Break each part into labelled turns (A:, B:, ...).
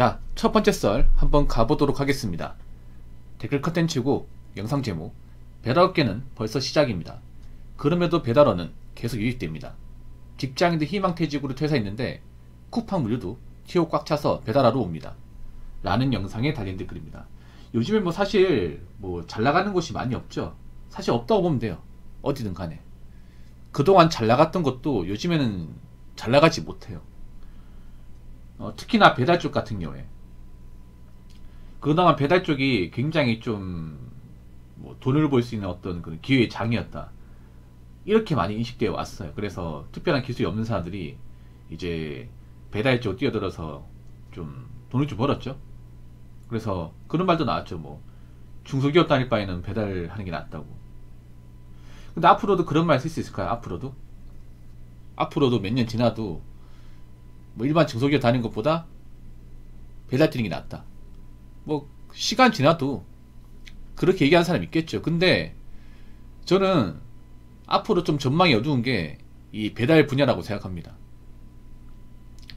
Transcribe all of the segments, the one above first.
A: 자, 첫 번째 썰 한번 가보도록 하겠습니다. 댓글 컨텐츠고 영상 제목, 배달업계는 벌써 시작입니다. 그럼에도 배달원은 계속 유입됩니다. 직장인들 희망퇴직으로 퇴사했는데 쿠팡 물류도 티오 꽉 차서 배달하러 옵니다. 라는 영상에 달린 댓글입니다. 요즘에 사실 잘 나가는 곳이 많이 없죠. 사실 없다고 보면 돼요. 어디든 간에. 그동안 잘 나갔던 것도 요즘에는 잘 나가지 못해요. 특히나 배달 쪽 같은 경우에 그동안 배달 쪽이 굉장히 좀 돈을 벌 수 있는 어떤 그런 기회의 장이었다, 이렇게 많이 인식되어 왔어요. 그래서 특별한 기술이 없는 사람들이 이제 배달 쪽 뛰어들어서 좀 돈을 좀 벌었죠. 그래서 그런 말도 나왔죠. 중소기업 다닐 바에는 배달하는 게 낫다고. 근데 앞으로도 그런 말 쓸 수 있을까요? 앞으로도 몇 년 지나도 일반 중소기업 다니는 것보다 배달 뛰는 게 낫다, 시간 지나도 그렇게 얘기하는 사람 있겠죠. 근데 저는 앞으로 좀 전망이 어두운 게 이 배달 분야라고 생각합니다.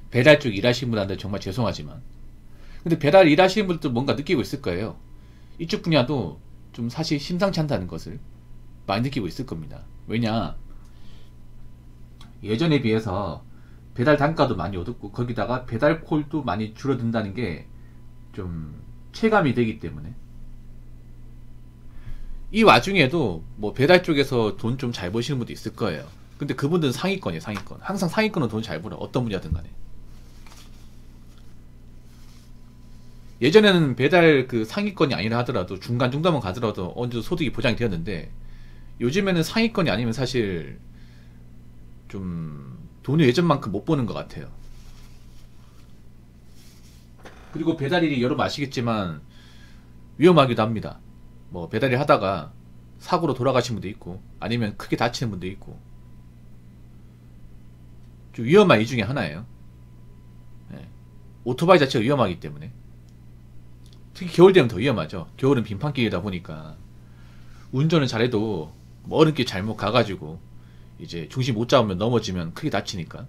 A: 배달 쪽 일하시는 분한테 정말 죄송하지만, 근데 배달 일하시는 분들도 뭔가 느끼고 있을 거예요. 이쪽 분야도 좀 사실 심상치 않다는 것을 많이 느끼고 있을 겁니다. 왜냐, 예전에 비해서 배달 단가도 많이 오르고 거기다가 배달 콜도 많이 줄어든다는 게 좀 체감이 되기 때문에. 이 와중에도 배달 쪽에서 돈 좀 잘 버시는 분도 있을 거예요. 근데 그분들은 상위권이에요. 상위권. 항상 상위권은 돈 잘 벌어, 어떤 분야든 간에. 예전에는 배달 그 상위권이 아니라 하더라도 중간정도만 가더라도 어느 정도 소득이 보장이 되었는데, 요즘에는 상위권이 아니면 사실 좀 돈을 예전만큼 못 버는 것 같아요. 그리고 배달일이 여러분 아시겠지만 위험하기도 합니다. 배달일 하다가 사고로 돌아가신 분도 있고 아니면 크게 다치는 분도 있고, 좀 위험한 이 중에 하나예요. 네. 오토바이 자체가 위험하기 때문에. 특히 겨울 되면 더 위험하죠. 겨울은 빙판길이다 보니까 운전을 잘해도 어른길 잘못 가가지고 이제 중심 못 잡으면 넘어지면 크게 다치니까.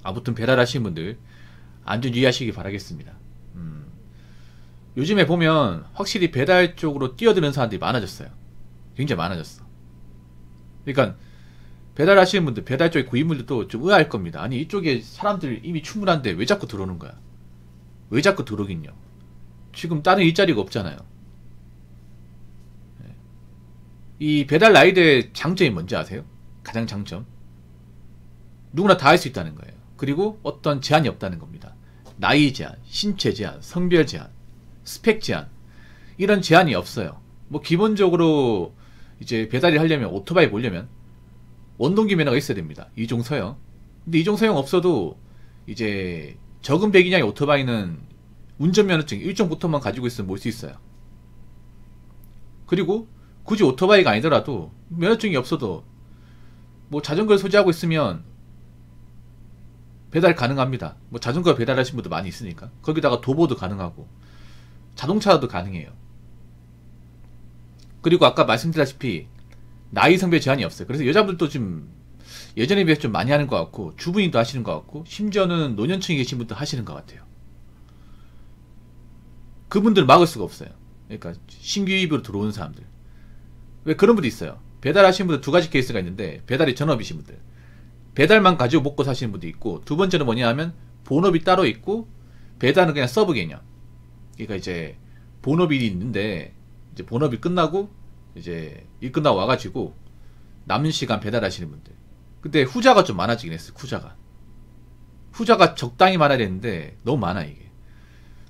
A: 아무튼 배달하시는 분들 안전 유의하시기 바라겠습니다. 요즘에 보면 확실히 배달 쪽으로 뛰어드는 사람들이 많아졌어요. 굉장히 많아졌어. 그러니까 배달하시는 분들, 배달 쪽의 구입물도 좀 의아할 겁니다. 아니, 이쪽에 사람들 이미 충분한데 왜 자꾸 들어오는 거야? 왜 자꾸 들어오긴요? 지금 다른 일자리가 없잖아요. 이 배달 라이드의 장점이 뭔지 아세요? 가장 장점, 누구나 다 할 수 있다는 거예요. 그리고 어떤 제한이 없다는 겁니다. 나이 제한, 신체 제한, 성별 제한, 스펙 제한, 이런 제한이 없어요. 기본적으로 이제 배달을 하려면, 오토바이 몰려면 원동기 면허가 있어야 됩니다. 이종서형. 근데 이종서형 없어도 이제 적은 배기량의 오토바이는 운전면허증 1종부터만 가지고 있으면 몰 수 있어요. 그리고 굳이 오토바이가 아니더라도 면허증이 없어도 자전거를 소지하고 있으면 배달 가능합니다. 자전거 배달하신 분도 많이 있으니까. 거기다가 도보도 가능하고 자동차도 가능해요. 그리고 아까 말씀드렸다시피 나이 성별 제한이 없어요. 그래서 여자분들도 좀 예전에 비해서 좀 많이 하는 것 같고, 주부님도 하시는 것 같고, 심지어는 노년층에 계신 분도 하시는 것 같아요. 그분들 막을 수가 없어요. 그러니까 신규 유입으로 들어오는 사람들. 왜 그런 분도 있어요. 배달하시는 분들 두 가지 케이스가 있는데, 배달이 전업이신 분들, 배달만 가지고 먹고 사시는 분도 있고, 두 번째는 뭐냐 하면 본업이 따로 있고 배달은 그냥 서브 개념. 그러니까 이제 본업이 있는데 이제 본업이 끝나고 이제 일 끝나고 와가지고 남은 시간 배달하시는 분들. 근데 후자가 좀 많아지긴 했어요. 후자가 적당히 많아야 되는데 너무 많아 이게.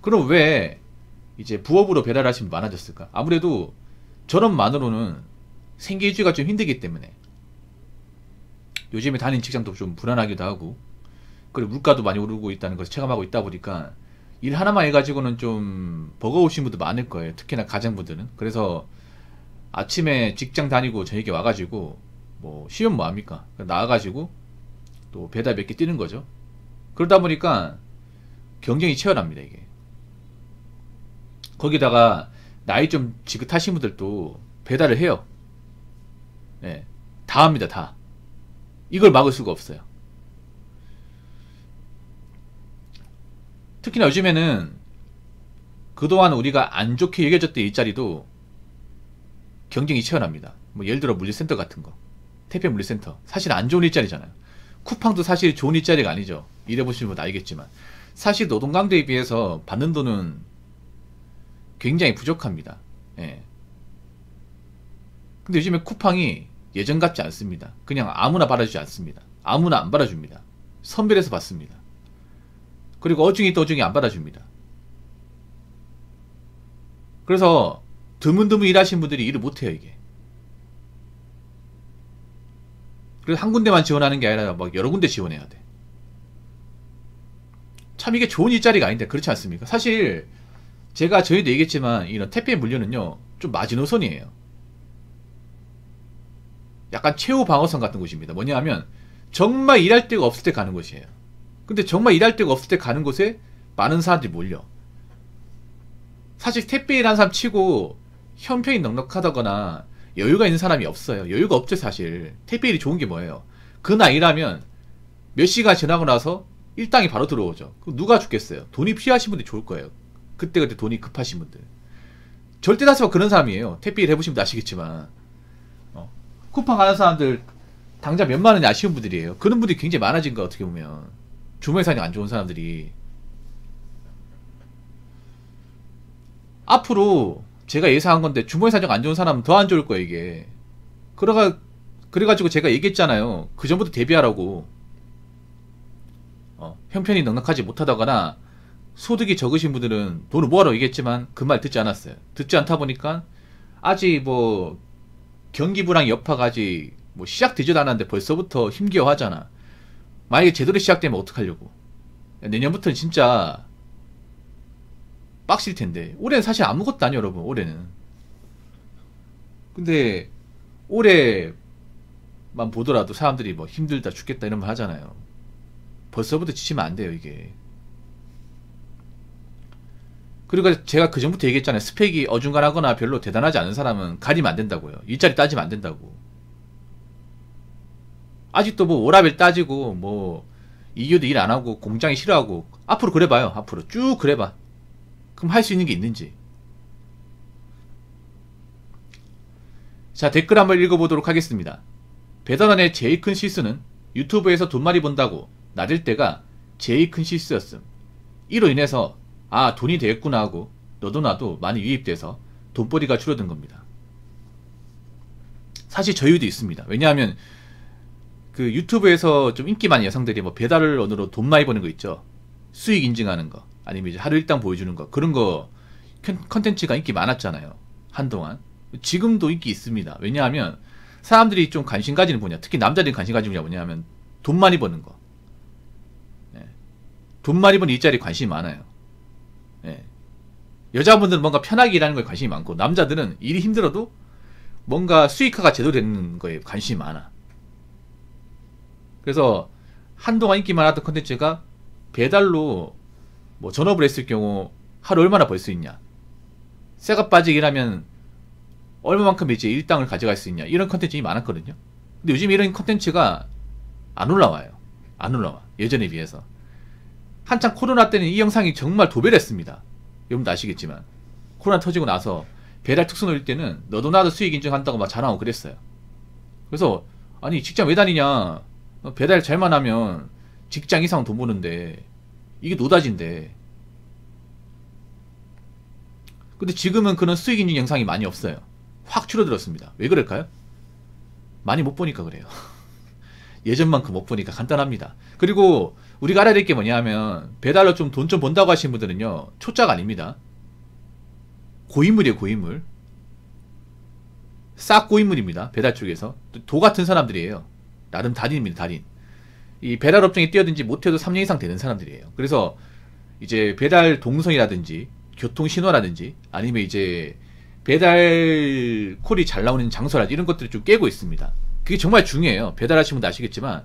A: 그럼 왜 이제 부업으로 배달하시는 분 많아졌을까? 아무래도 전업만으로는 생계유지가 좀 힘들기 때문에. 요즘에 다니는 직장도 좀 불안하기도 하고, 그리고 물가도 많이 오르고 있다는 것을 체감하고 있다 보니까 일 하나만 해가지고는 좀 버거우신 분도 많을 거예요. 특히나 가장분들은. 그래서 아침에 직장 다니고 저녁에 와가지고 쉬면 뭐합니까? 나와가지고 또 배달 몇 개 뛰는 거죠. 그러다 보니까 경쟁이 치열합니다 이게. 거기다가 나이 좀 지긋하신 분들도 배달을 해요. 네, 다 합니다. 다. 이걸 막을 수가 없어요. 특히나 요즘에는 그동안 우리가 안 좋게 여겨졌던 일자리도 경쟁이 치열합니다. 뭐 예를 들어 물류센터 같은 거, 택배 물류센터 사실 안 좋은 일자리잖아요. 쿠팡도 사실 좋은 일자리가 아니죠. 일해보시는 분도 알겠지만 사실 노동 강도에 비해서 받는 돈은 굉장히 부족합니다. 예. 근데 요즘에 쿠팡이 예전 같지 않습니다. 그냥 아무나 받아주지 않습니다. 아무나 안 받아줍니다. 선별해서 받습니다. 그리고 어중이 또 어중이 안 받아줍니다. 그래서 드문드문 일하시는 분들이 일을 못해요, 이게. 그래서 한 군데만 지원하는 게 아니라 막 여러 군데 지원해야 돼. 참 이게 좋은 일자리가 아닌데 그렇지 않습니까? 사실 제가 저희도 얘기했지만 이런 택배 물류는요 좀 마지노선이에요. 약간 최후 방어선 같은 곳입니다. 뭐냐 하면 정말 일할 데가 없을 때 가는 곳이에요. 근데 정말 일할 데가 없을 때 가는 곳에 많은 사람들이 몰려. 사실 택배 일하는 사람 치고 형편이 넉넉하다거나 여유가 있는 사람이 없어요. 여유가 없죠 사실. 택배 일이 좋은 게 뭐예요? 그 나이라면 몇 시간 지나고 나서 일당이 바로 들어오죠. 그럼 누가 죽겠어요? 돈이 필요하신 분들이 좋을 거예요. 그때 돈이 급하신 분들. 절대 다수가 그런 사람이에요. 택배 일 해보시면 아시겠지만 쿠팡 가는 사람들 당장 몇만 원이 아쉬운 분들이에요. 그런 분들이 굉장히 많아진 거 어떻게 보면. 주머니 사정이 안 좋은 사람들이. 앞으로 제가 예상한 건데 주머니 사정 안 좋은 사람은 더 안 좋을 거예요 이게. 그래가지고 제가 얘기했잖아요. 그 전부터 대비하라고. 형편이 넉넉하지 못하다거나 소득이 적으신 분들은 돈을 모아라 얘기했지만 그 말 듣지 않았어요. 듣지 않다 보니까 아직 뭐 경기 불황 여파가 아직 뭐 시작되지도 않았는데 벌써부터 힘겨워하잖아. 만약에 제대로 시작되면 어떡하려고. 내년부터는 진짜 빡실 텐데. 올해는 사실 아무것도 아니에요 여러분. 올해는. 근데 올해만 보더라도 사람들이 뭐 힘들다 죽겠다 이런 말 하잖아요. 벌써부터 지치면 안 돼요 이게. 그리고 제가 그 전부터 얘기했잖아요. 스펙이 어중간하거나 별로 대단하지 않은 사람은 가리면 안 된다고요. 일자리 따지면 안 된다고. 아직도 뭐 워라밸 따지고 뭐 이교도 일 안 하고 공장이 싫어하고 앞으로 그래봐요. 앞으로 쭉 그래봐. 그럼 할 수 있는 게 있는지. 자, 댓글 한번 읽어보도록 하겠습니다. 배달원의 제일 큰 실수는 유튜브에서 돈 많이 번다고 나댈 때가 제일 큰 실수였음. 이로 인해서 아 돈이 되겠구나 하고 너도 나도 많이 유입돼서 돈벌이가 줄어든 겁니다. 사실 저희도 있습니다. 왜냐하면 그 유튜브에서 좀 인기 많은 여성들이 뭐 배달원으로 돈 많이 버는 거 있죠. 수익 인증하는 거 아니면 이제 하루 일당 보여주는 거 그런 거 컨텐츠가 인기 많았잖아요. 한동안. 지금도 인기 있습니다. 왜냐하면 사람들이 좀 관심 가지는 분야, 특히 남자들이 관심 가지는 분야 뭐냐면 돈 많이 버는 거. 네. 돈 많이 버는 일자리에 관심이 많아요. 네. 여자분들은 뭔가 편하게 일하는 거에 관심이 많고 남자들은 일이 힘들어도 뭔가 수익화가 제대로 되는 거에 관심이 많아. 그래서 한동안 인기 많았던 컨텐츠가 배달로 뭐 전업을 했을 경우 하루 얼마나 벌 수 있냐, 쇠가 빠지게 일하면 얼마만큼 이제 일당을 가져갈 수 있냐, 이런 컨텐츠가 많았거든요. 근데 요즘 이런 컨텐츠가 안 올라와요. 안 올라와. 예전에 비해서. 한창 코로나 때는 이 영상이 정말 도배했습니다. 여러분도 아시겠지만 코로나 터지고 나서 배달 특수 노릴 때는 너도 나도 수익 인증한다고 막 자랑하고 그랬어요. 그래서 아니 직장 왜 다니냐, 배달 잘만 하면 직장 이상 돈 버는데 이게 노다진데. 근데 지금은 그런 수익 인증 영상이 많이 없어요. 확 줄어들었습니다. 왜 그럴까요? 많이 못 보니까 그래요. 예전만큼 못 보니까 간단합니다. 그리고 우리가 알아야 될 게 뭐냐 하면 배달로 좀 돈 좀 번다고 하시는 분들은요 초짜가 아닙니다. 고인물이에요. 고인물. 싹 고인물입니다. 배달 쪽에서 도 같은 사람들이에요. 나름 달인입니다. 달인. 이 배달 업종에 뛰어든 지 못해도 3년 이상 되는 사람들이에요. 그래서 이제 배달 동선이라든지 교통 신호라든지 아니면 이제 배달 콜이 잘 나오는 장소라든지 이런 것들을 좀 깨고 있습니다. 그게 정말 중요해요. 배달하시는 분도 아시겠지만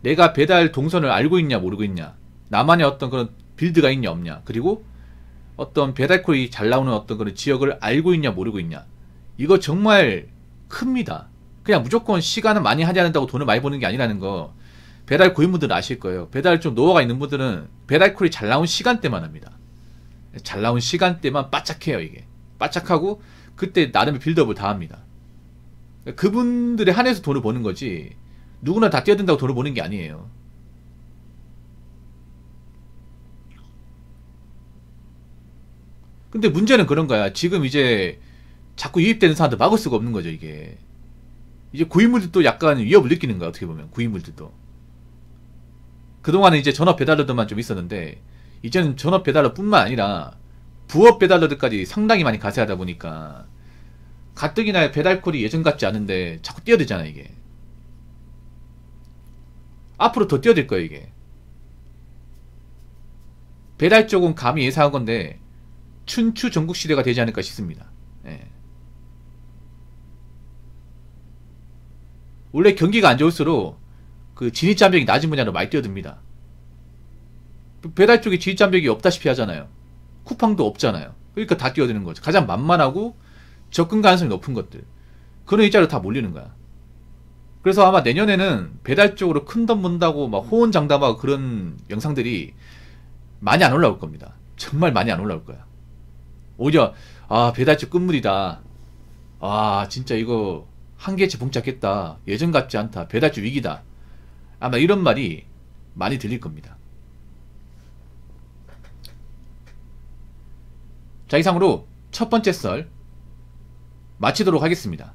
A: 내가 배달 동선을 알고 있냐 모르고 있냐, 나만의 어떤 그런 빌드가 있냐 없냐, 그리고 어떤 배달 콜이 잘 나오는 어떤 그런 지역을 알고 있냐 모르고 있냐, 이거 정말 큽니다. 그냥 무조건 시간을 많이 하지 않는다고 돈을 많이 버는 게 아니라는 거 배달 고인분들은 아실 거예요. 배달 좀 노하우가 있는 분들은 배달콜이 잘 나온 시간대만 합니다. 잘 나온 시간대만 바짝해요. 이게 바짝하고 그때 나름의 빌드업을 다 합니다. 그분들에 한해서 돈을 버는 거지 누구나 다 뛰어든다고 돈을 버는 게 아니에요. 근데 문제는 그런 거야. 지금 이제 자꾸 유입되는 사람들 막을 수가 없는 거죠. 이게 이제 고인물들도 약간 위협을 느끼는 거야. 어떻게 보면 고인물들도 그동안은 이제 전업 배달러들만 좀 있었는데 이제는 전업 배달러뿐만 아니라 부업 배달러들까지 상당히 많이 가세하다 보니까 가뜩이나 배달콜이 예전 같지 않은데 자꾸 뛰어들잖아. 이게 앞으로 더 뛰어들 거예요. 이게 배달 쪽은 감히 예상한 건데 춘추 전국 시대가 되지 않을까 싶습니다. 예. 원래 경기가 안 좋을수록 그 진입장벽이 낮은 분야로 많이 뛰어듭니다. 배달 쪽에 진입장벽이 없다시피 하잖아요. 쿠팡도 없잖아요. 그러니까 다 뛰어드는 거죠. 가장 만만하고 접근 가능성이 높은 것들. 그런 일자리로 다 몰리는 거야. 그래서 아마 내년에는 배달 쪽으로 큰 돈 문다고 막 호언장담하고 그런 영상들이 많이 안 올라올 겁니다. 정말 많이 안 올라올 거야. 오히려 배달 쪽 끝물이다. 진짜 이거 한계치 봉착했다. 예전 같지 않다. 배달 쪽 위기다. 아마 이런 말이 많이 들릴 겁니다. 자, 이상으로 첫 번째 썰 마치도록 하겠습니다.